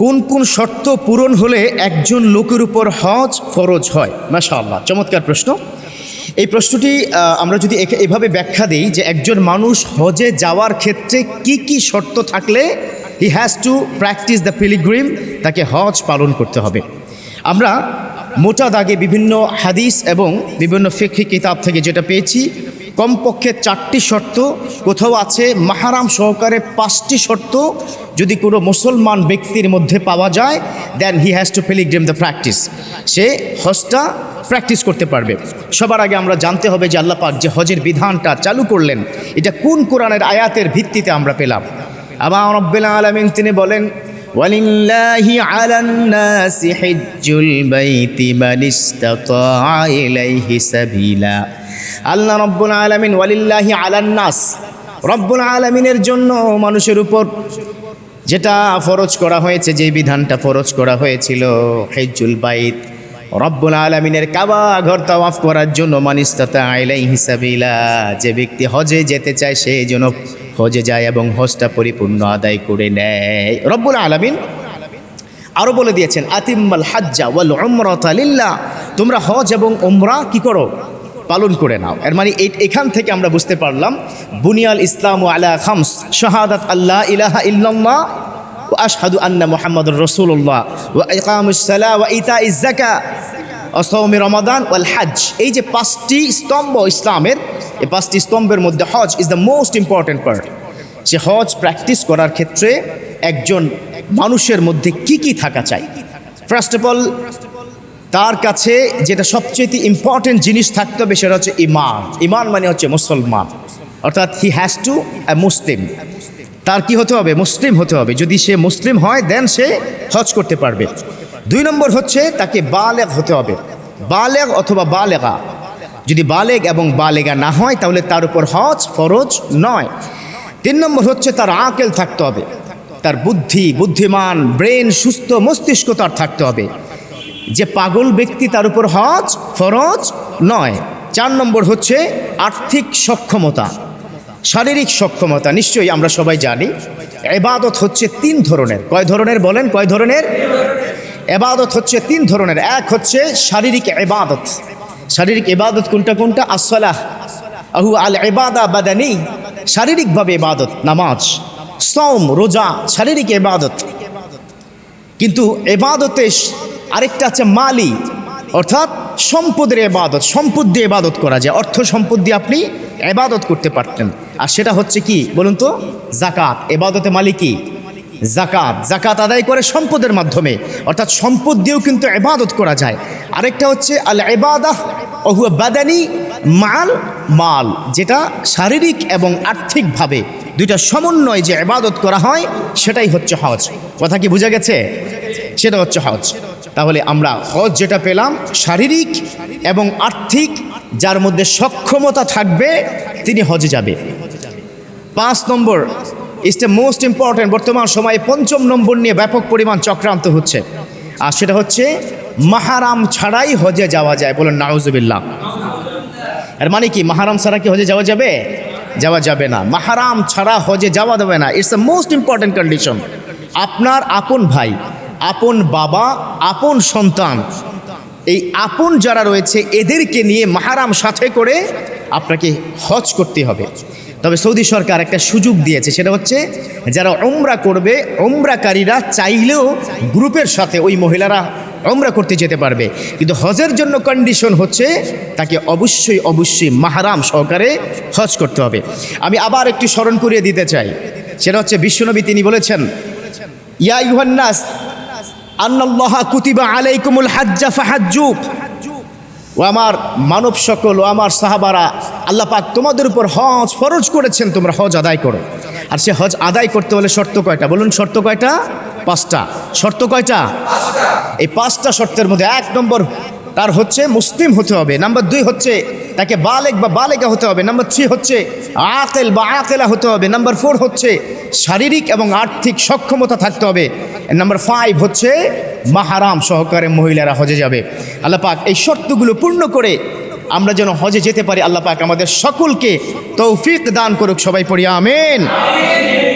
কোন কোন শর্ত পূরণ হলে একজন লোকের উপর হজ ফরজ হয়? মাশাআল্লাহ, চমৎকার প্রশ্ন। এই প্রশ্নটি আমরা যদি এভাবে ব্যাখ্যা দিই যে একজন মানুষ হজে যাওয়ার ক্ষেত্রে কি কি শর্ত থাকলে he has to practice the pilgrim, তাকে হজ পালন করতে হবে। আমরা মোটা দাগে বিভিন্ন হাদিস এবং বিভিন্ন ফিকহি কিতাব থেকে যেটা পেয়েছি, কমপক্ষে 4টি শর্ত, কোথাও আছে মাহরাম সহকারে 5টি শর্ত যদি কোনো মুসলমান ব্যক্তির মধ্যে পাওয়া যায়, then he has to pilgrim the practice, সে হজটা প্র্যাকটিস করতে পারবে। সবার আগে আমরা জানতে হবে যে আল্লাহ পাক যে হজের বিধানটা চালু করলেন, এটা কোন কোরআনের আয়াতের ভিত্তিতে আমরা পেলাম। আবার রব্বুল আলামিন তিনি বলেন, ওয়ালিল্লাহি আলান নাসি হিজ্জুল বাইতি মান ইসতাতা ইলাইহি সাবিলা। আল্লাহ রব্বুল আলামিন ওয়ালিল্লাহি আলান নাস, রব্বুল আলামিনের জন্য মানুষের উপর যেটা ফরজ করা হয়েছে, যে বিধানটা ফরজ করা হয়েছিল, হিজ্জুল বাইত, রব্বুল আলামিনের কাবা ঘর তাওয়াফ করার জন্য মান ইসতাতা ইলাইহি সাবিলা, যে ব্যক্তি হজে যেতে চায় সে যেন হজে যায় এবং হজটা পরিপূর্ণ আদায় করে নেয়। রব্বুল আলামিন আরও বলে দিয়েছেন, আতিম্মাল হাজ্জা ওয়াল উমরাতা লিল্লাহ, তোমরা হজ এবং উমরা কি করো? পালন করে নাও। এর মানে এখান থেকে আমরা বুঝতে পারলাম বুনিয়াল ইসলামু আলা খামস, শাহাদাত আল্লাহ ইলাহা ইল্লাল্লাহ ওয়া আশহাদু আন্না মুহাম্মাদুর রাসূলুল্লাহ ওয়া ইকামুস সালাহ ওয়া ইতাইজ যাকাহ ওয়া সাওমি রমাদান ওয়াল হজ। এই যে 5টি স্তম্ভ ইসলামের, এই 5টি স্তম্ভের মধ্যে হজ is the most important part. সে হজ প্র্যাকটিস করার ক্ষেত্রে একজন মানুষের মধ্যে কি কি থাকা চাই? ফার্স্ট অফ অল, তার কাছে যেটা সবচেয়ে ইম্পর্টেন্ট জিনিস থাকতে হবে সেটা হচ্ছে ইমান। ইমান মানে হচ্ছে মুসলমান, অর্থাৎ হি হ্যাজ টু এ মুসলিম। তার কি হতে হবে? মুসলিম হতে হবে। যদি সে মুসলিম হয় দেন সে হজ করতে পারবে। 2 নম্বর হচ্ছে তাকে বালেগ হতে হবে, বালেগ অথবা বালেগা। যদি বালেগ এবং বালেগা না হয় তাহলে তার উপর হজ ফরজ নয়। 3 নম্বর হচ্ছে তার আকেল থাকতে হবে, তার বুদ্ধিমান ব্রেন, সুস্থ মস্তিষ্ক তার থাকতে হবে। যে পাগল ব্যক্তি তার উপর হজ ফরজ নয়। 4 নম্বর হচ্ছে আর্থিক সক্ষমতা, শারীরিক সক্ষমতা। নিশ্চয়ই আমরা সবাই জানি ইবাদত হচ্ছে 3 ধরনের। কয় ধরনের বলেন? কয় ধরনের? ইবাদত হচ্ছে 3 ধরনের। এক হচ্ছে শারীরিক ইবাদত। শারীরিক ইবাদত কোনটা কোনটা? আসসালাহ আহু আল ইবাদা বাদানি, শারীরিকভাবে ইবাদত, নামাজ, সওম, রোজা, শারীরিক ইবাদত। কিন্তু ইবাদতে আরেকটা আছে মালি, অর্থাৎ সম্পদের ইবাদত। সম্পদ দিয়ে ইবাদত করা যায়, অর্থ সম্পদ দিয়ে আপনি ইবাদত করতে পারতেন। আর সেটা হচ্ছে কি বলুন তো? জাকাত। ইবাদতে মালি কি? জাকাত। জাকাত আদায় করে সম্পদের মাধ্যমে, অর্থাৎ সম্পদ দিয়েও কিন্তু ইবাদত করা যায়। আরেকটা হচ্ছে আল ইবাদাহ ওয়া হুয়া বাদানি মাল মাল, যেটা শারীরিক এবং আর্থিকভাবে দুইটা সমন্বয় যে ইবাদত করা হয় সেটাই হচ্ছে হজ। কথা কি বোঝা গেছে? সেটা হচ্ছে হজ। তাহলে আমরা হজ যেটা পেলাম, শারীরিক এবং আর্থিক, যার মধ্যে সক্ষমতা থাকবে তিনি হজে যাবে। 5 number is the most important. বর্তমান সময়ে 5ম নম্বর নিয়ে ব্যাপক পরিমাণ চক্রান্ত হচ্ছে, আর সেটা হচ্ছে মাহরাম ছাড়াই হজে যাওয়া যায়। বলেন নাউজুবিল্লাহ। এর মানে কি? মাহরাম ছাড়া কি হজে যাওয়া যাবে? যাওয়া যাবে না। মাহরাম ছাড়া হজে যাওয়া যাবে না। It's the most important condition. আপনার আপন ভাই, আপন বাবা, আপন সন্তান, এই আপন যারা রয়েছে এদেরকে নিয়ে মাহরাম সাথে করে আপনাকে হজ করতে হবে। তবে সৌদি সরকার একটা সুযোগ দিয়েছে, সেটা হচ্ছে যারা উমরা করবে, উমরাকারীরা চাইলেও গ্রুপের সাথে ওই মহিলারা উমরা করতে যেতে পারবে। কিন্তু হজের জন্য কন্ডিশন হচ্ছে তাকে অবশ্যই মাহরাম সহকারে হজ করতে হবে। আমি আবার একটু স্মরণ করিয়ে দিতে চাই, সেটা হচ্ছে বিশ্বনবী তিনি বলেছেন, ইয়া আইয়ুহান নাস আন্নাল্লাহা কুতিবা আলাইকুমুল হাজ্জা ফাহাজ্জু। ও আমার মানব সকল, ও আমার সাহাবারা, আল্লাহ পাক তোমাদের উপর হজ ফরজ করেছেন, তোমরা হজ আদায় করো। আর সে হজ আদায় করতে হলে শর্ত কয়টা বলুন? শর্ত কয়টা? 5টা। শর্ত কয়টা? 5টা। এই 5টা শর্তের মধ্যে 1 নম্বর তার হচ্ছে মুসলিম হতে হবে। নাম্বার 2 হচ্ছে তাকে বালেগ বা বালেগা হতে হবে। নাম্বার 3 হচ্ছে আকেল বা আকেলা হতে হবে। নাম্বার 4 হচ্ছে শারীরিক এবং আর্থিক সক্ষমতা থাকতে হবে। নাম্বার 5 হচ্ছে মাহরাম সহকারে মহিলারা হজে যাবে। আল্লাহ পাক এই শর্তগুলো পূর্ণ করে আমরা যেন হজে যেতে পারি, আল্লাহ পাক আমাদের সকলকে তৌফিক দান করুক। সবাই পড়ি আমিন।